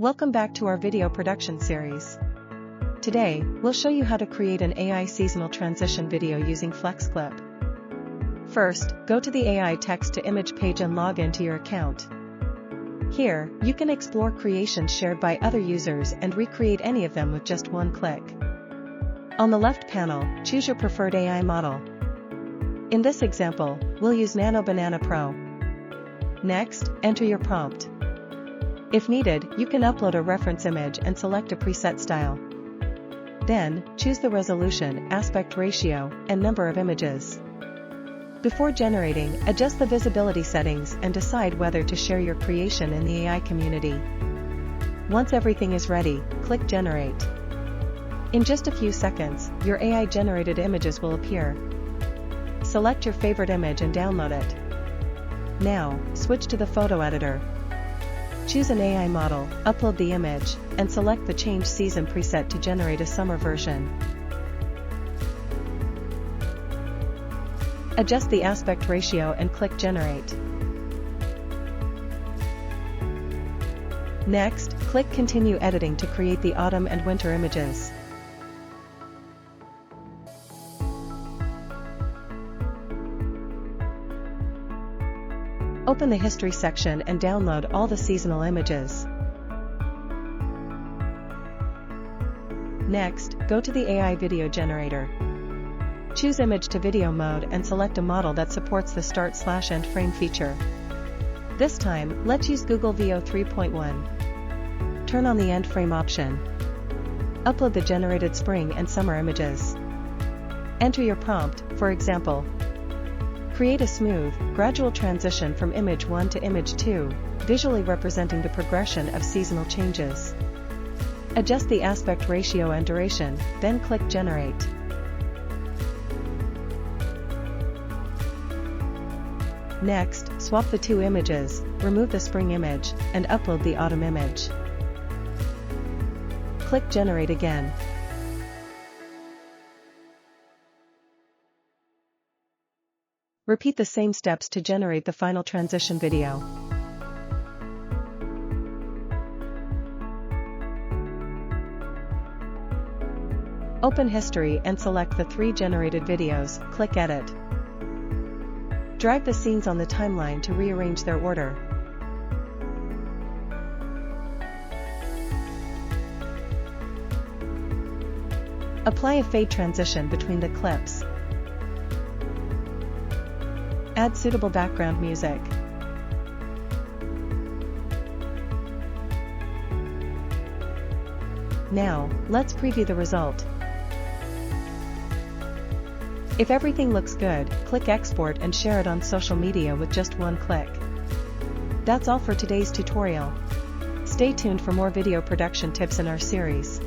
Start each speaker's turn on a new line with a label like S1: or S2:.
S1: Welcome back to our video production series. Today, we'll show you how to create an AI seasonal transition video using FlexClip. First, go to the AI text-to-image page and log into your account. Here, you can explore creations shared by other users and recreate any of them with just one click. On the left panel, choose your preferred AI model. In this example, we'll use Nano Banana Pro. Next, enter your prompt. If needed, you can upload a reference image and select a preset style. Then, choose the resolution, aspect ratio, and number of images. Before generating, adjust the visibility settings and decide whether to share your creation in the AI community. Once everything is ready, click Generate. In just a few seconds, your AI-generated images will appear. Select your favorite image and download it. Now, switch to the photo editor. Choose an AI model, upload the image, and select the Change Season preset to generate a summer version. Adjust the aspect ratio and click Generate. Next, click Continue Editing to create the autumn and winter images. Open the History section and download all the seasonal images. Next, go to the AI video generator. Choose Image to Video mode and select a model that supports the Start/End Frame feature. This time, let's use Google Veo 3.1. Turn on the End Frame option. Upload the generated spring and summer images. Enter your prompt, for example. Create a smooth, gradual transition from image 1 to image 2, visually representing the progression of seasonal changes. Adjust the aspect ratio and duration, then click Generate. Next, swap the two images, remove the spring image, and upload the autumn image. Click Generate again. Repeat the same steps to generate the final transition video. Open History and select the 3 generated videos, click Edit. Drag the scenes on the timeline to rearrange their order. Apply a fade transition between the clips. Add suitable background music. Now, let's preview the result. If everything looks good, click Export and share it on social media with just one click. That's all for today's tutorial. Stay tuned for more video production tips in our series.